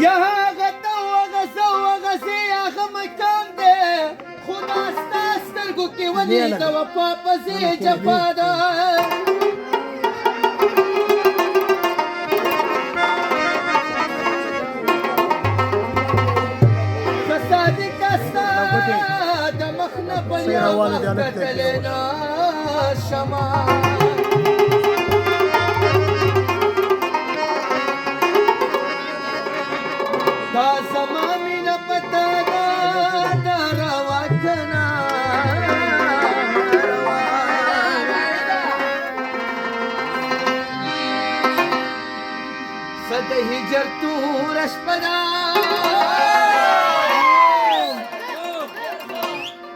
یا غته وغسه وغسې هغه مکان دی خو دا ستا سترګو کې ولې د وفا پسې جفا ده که صادقه ستا د مخ نه بل یو مخ کتلی نه شمه دا زما مینه پتا ده دا روا کنه څه د هجر توره شپه ده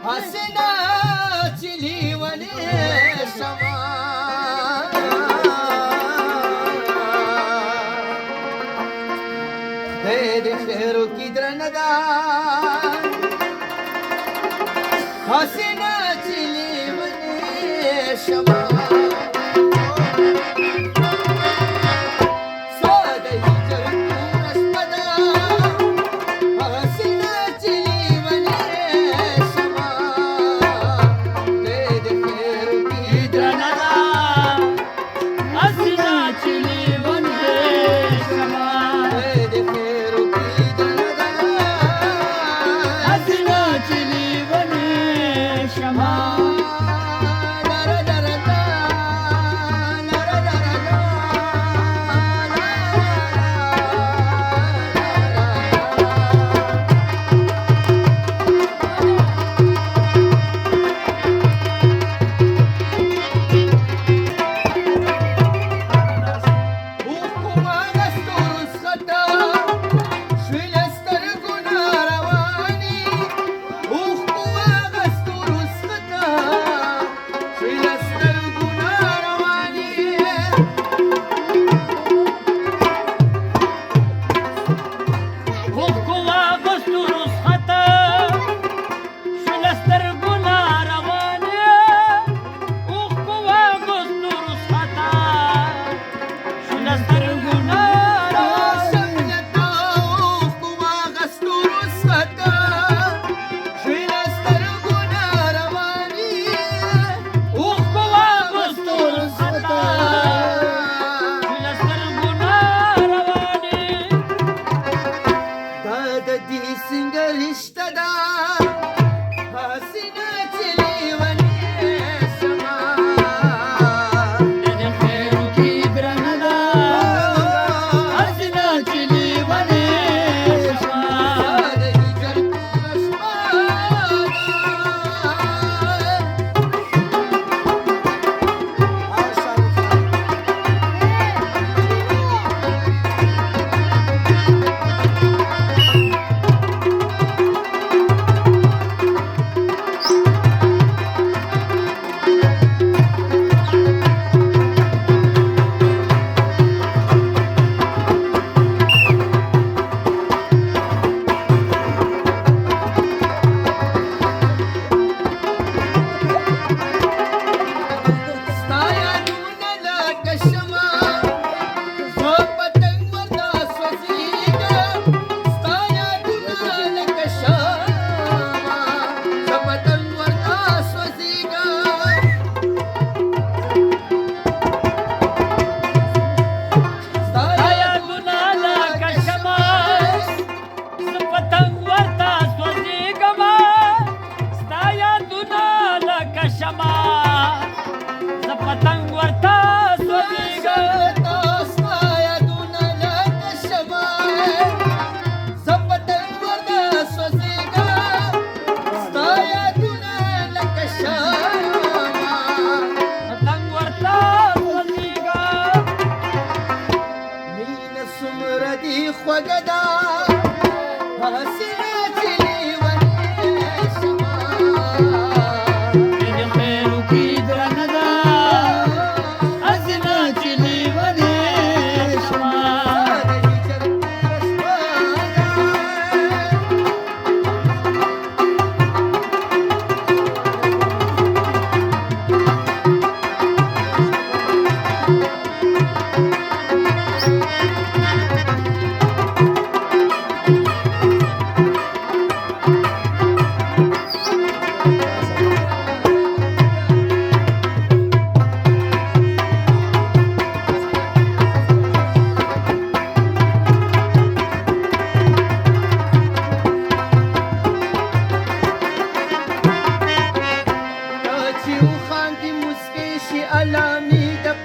هسې نه چې لیونې شمه خیر خیرو کی درنه ده هسې نه چې لیونې شمه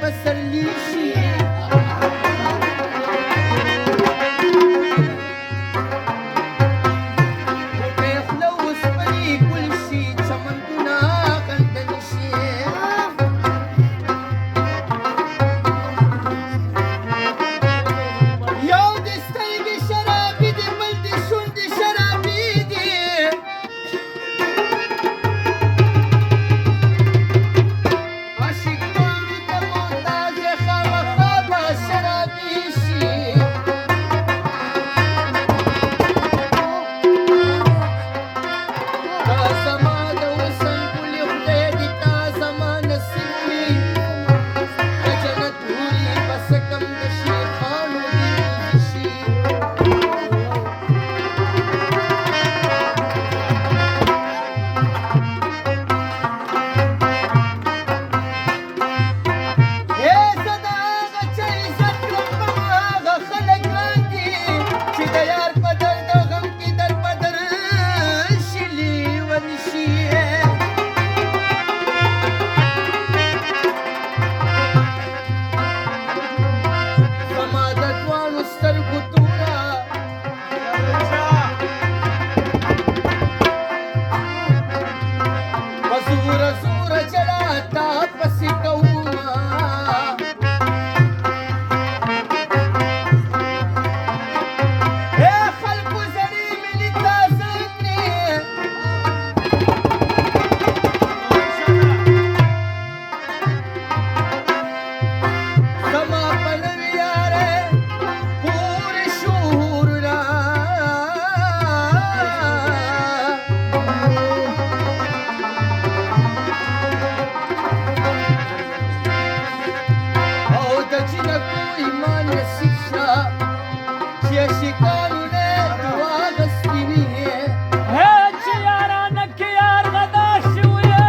پسرلی شي بوټي خوله وسپړي ګل شي چمنونه غندل شي یو د سترګې شرابي دي بل د شونډې شرابي دي عاشقانو ته محتاج خامخا به شرابي شي دا زما د وصل ګلې خدای دې تا زما نصیب کړي د جنت حورې به څه کم د شیخانو دې شي زه د هغه چا عزت کړم په هغه خلک ګران دي چې د یار په درد او غم کې در په در شي لیوني شي زما د دواړو سترګو توره په زوره زوره جړا تا پسې کومه خلکو زړې مینې تازه کړې زما په نوې یارۍ پورې شورونه او د جنکو ایمان نصیب شه چې عاشقانو نه دعا غستې وي چې یارانه کې یار غدا شویه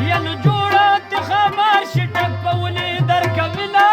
ینو جوړه د خاموش ټپولې درکوینه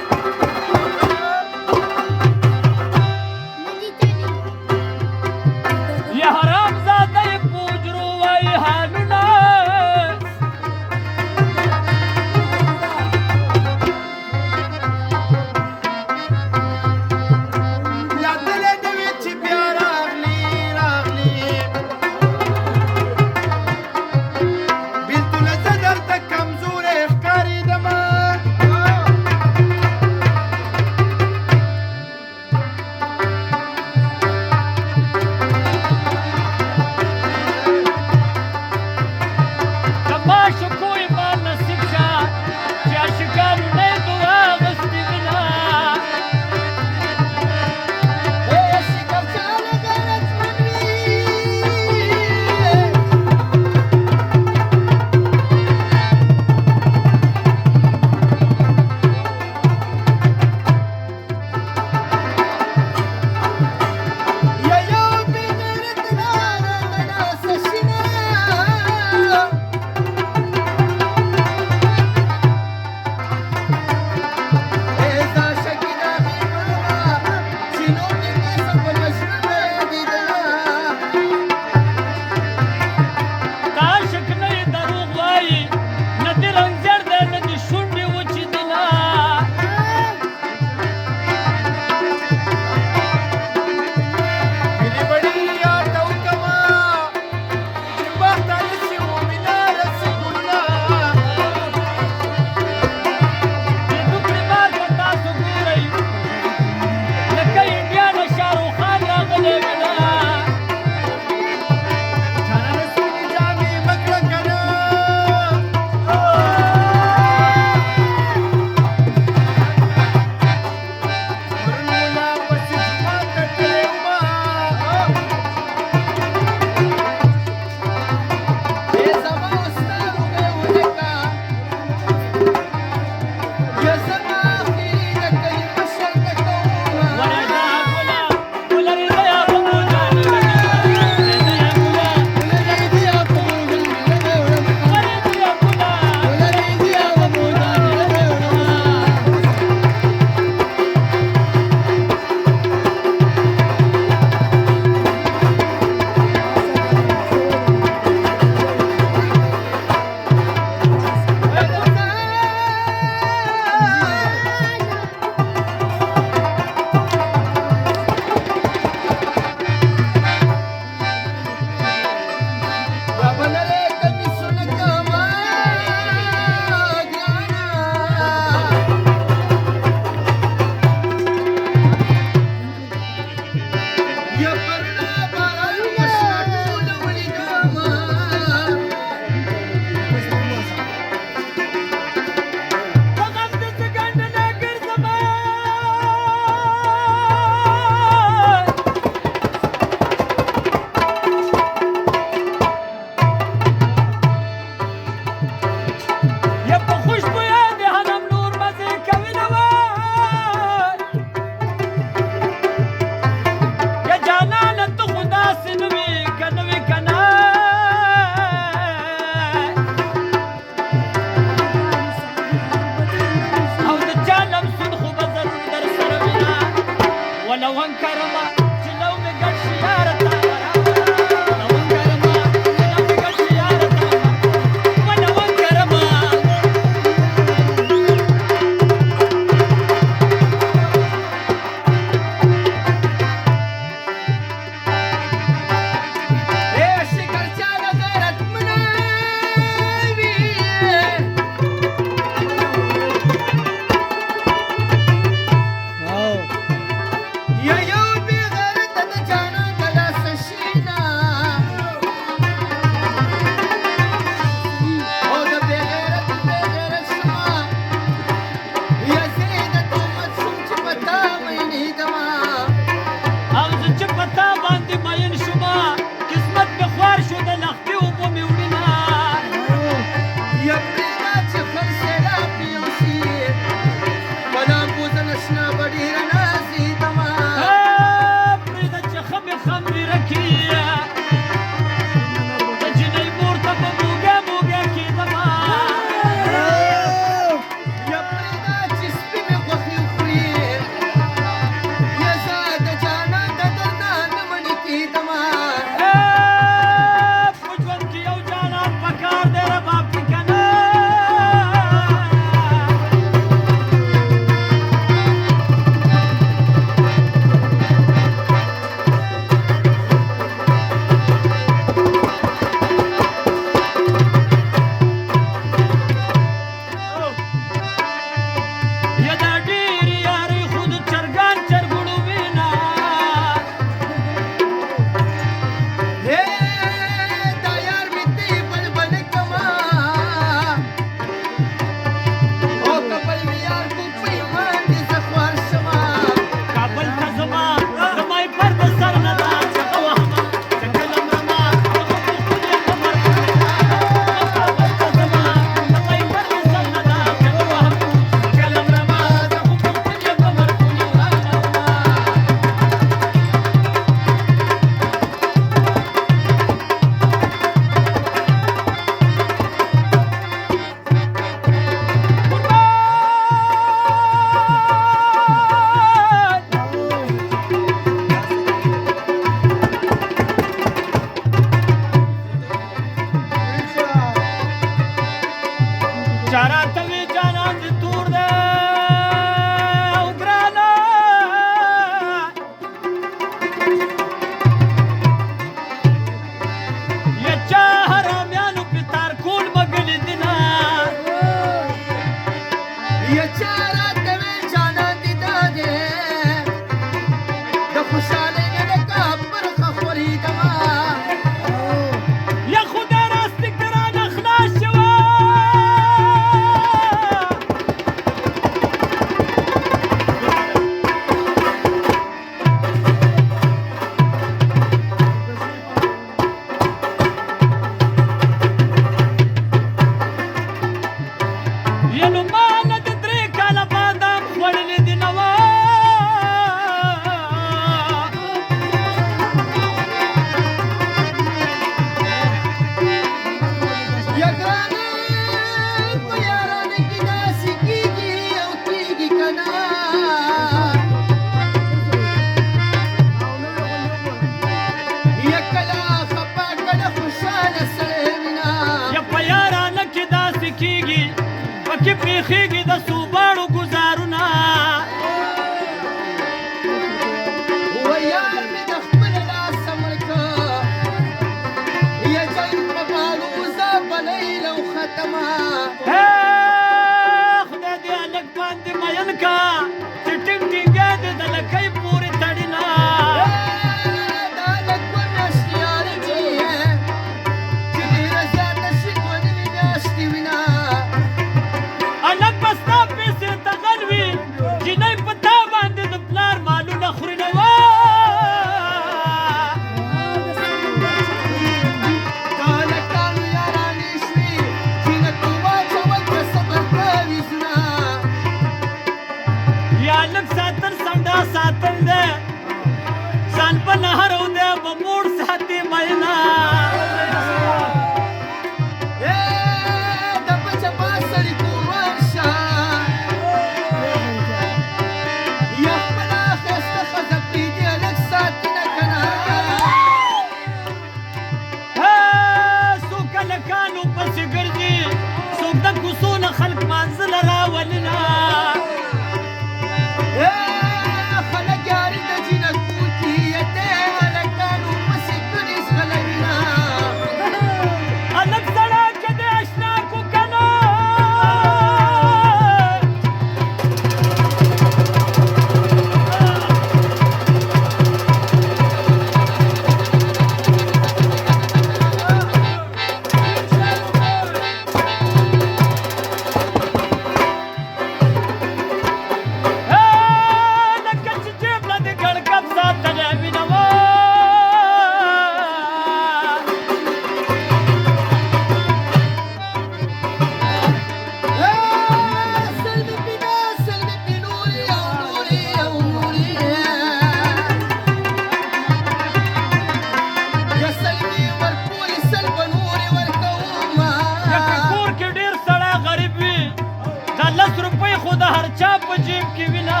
هر چا په جیب کې وینا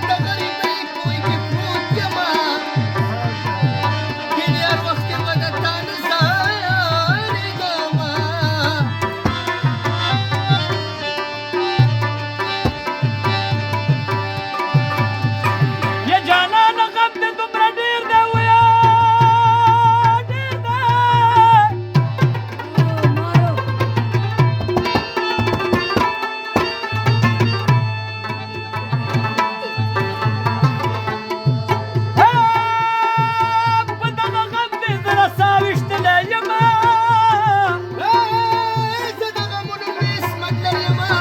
د غریبۍ کوی کې پروت یما ګینې هر وخت کې به د تا نه ځارېږمه یا جانانه غم دې دومره ډېر دی ویا ډېر دی په دغه غم دې زه رسا ویشتلی یمه زه د غمونو میس مګلر یمه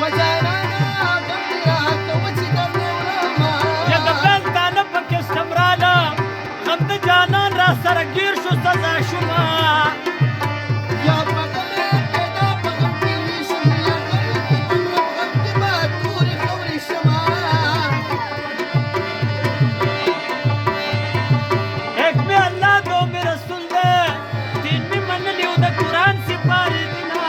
و جانانه غم دې راکوه چې درنه وړمه یا د بل تانه پکې استمراله غم د جانان را سره ګیر شو سزا شومه یا په غم یې پیدا په غم کې ویشم یا غم کې دومره په غم کې به تورې خورې شمه ایک میں اللہ دو میں رسول دے تین میں من لیو دا قرآن سپاری دینا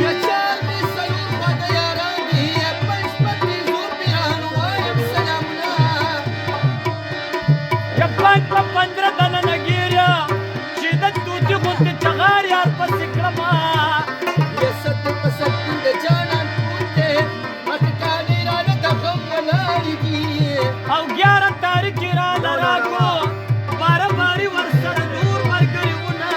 یا چار می سرور خواږه یاران دي یا پنج پټې زور پیران وایم سلامونه یا پانچ پا پندرہ دانا نگیریا چیدت توتی غنتی چغار یار پس اکرما یا ست په سکون د جانان پروت دی اټکانې رانه د غم ولاړې دي او گیارہ تاریخی رانا راکو بارہ باری ورسر نور مرگری ونا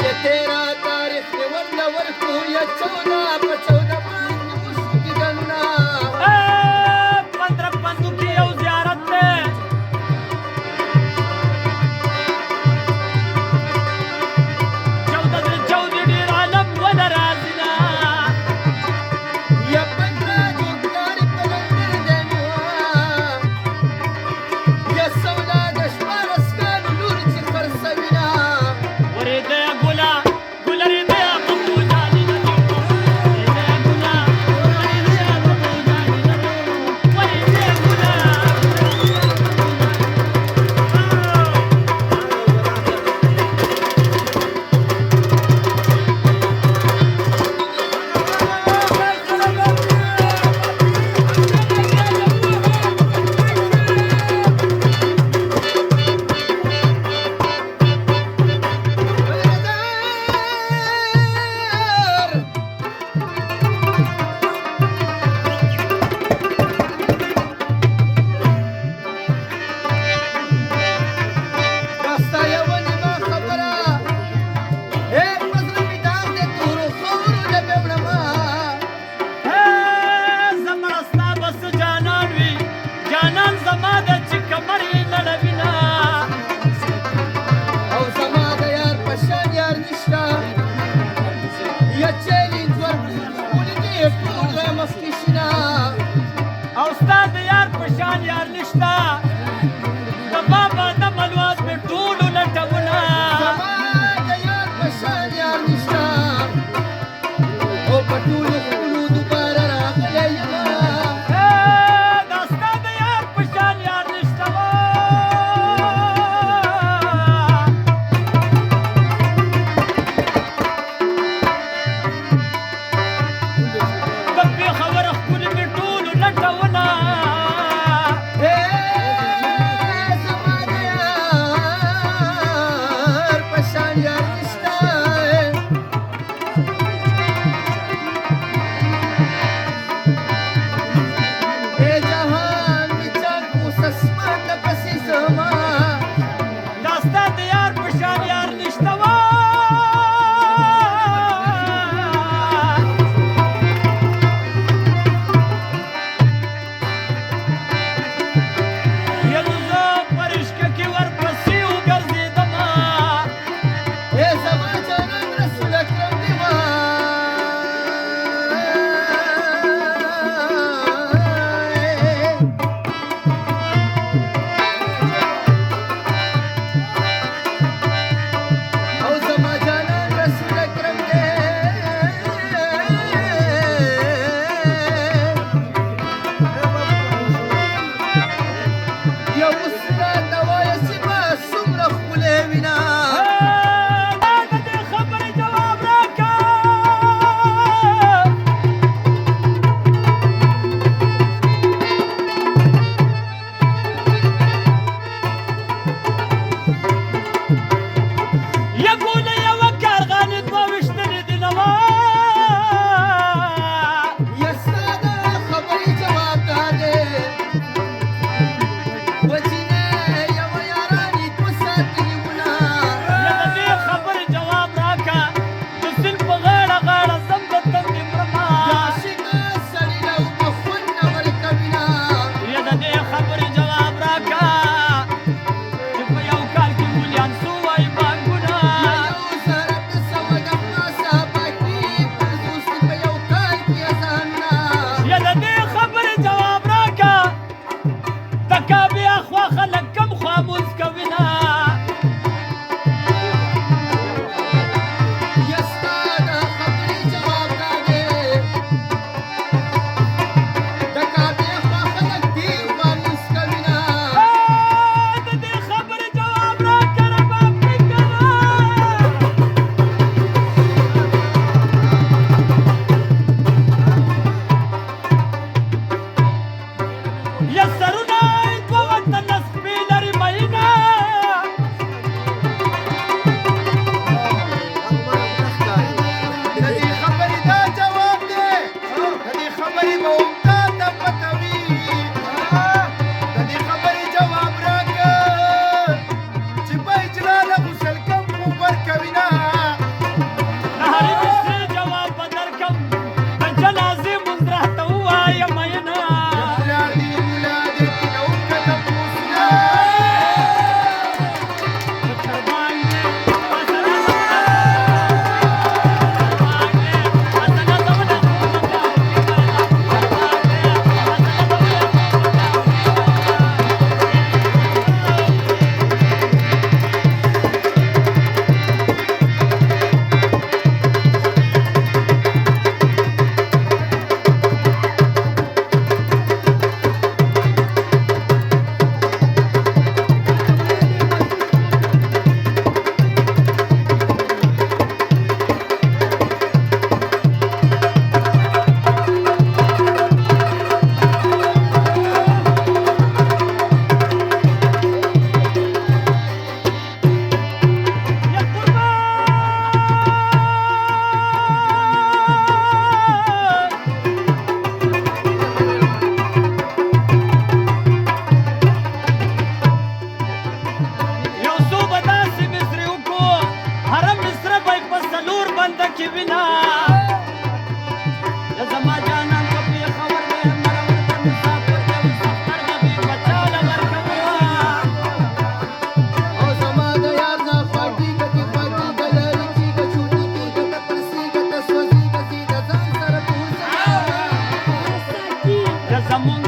یا تیرا تاریخ مې ورله ورکړو یا 14 په 14 باندې وشو دیدنونه پندرہ پندو کی یو زیارت دے چودہ در چودی دیر عالم ولا رازنا یا 15 جوړکارې په لندن دی نو یا 16 د 14 کالو لور چې خرڅوینه ورده ګلا ګلری دې غمو جاني نه ورده ګلا ګلری دې غمو جاني نه ورده ګلا داستا یوه نیمه خبره په زړه مې داغ دی تورو خاورو ډبې وړمه زما ستا بس جانان وي جانان زما د چې کمر یې لړوینه او زما د یار په شان یار نشته یا چیلنج ورکړي ولیدې ټول را مخکې شینه او ستا د یار په شان یار نشته د بابا د ملوات مې ټولو لټونه زما د یار په شان یار نشته او په ټولو خپلو دوباره راغلی یمه دا ستا د یار په شان یار نشته د پېښور ښکلي مې ټولو لټونه زما د یار په شان یار نشته جهان می چاک اوس اسمان پسې زما دا ستا د یار په شان یار نشته یا سرونه دوه وطنه سپي لري میینه د دې خبرې دا جواب دی د دې خبرې به هم تا ته پته وي د دې خبرې جواب راکړه چې په اجلاله غسل کم خو ورکوي نه د هرې مصري جواب به درکم د جنازې مونځ راته ووایه میینه پلار دې ملا دې تینه وکړه تپوس نه زمون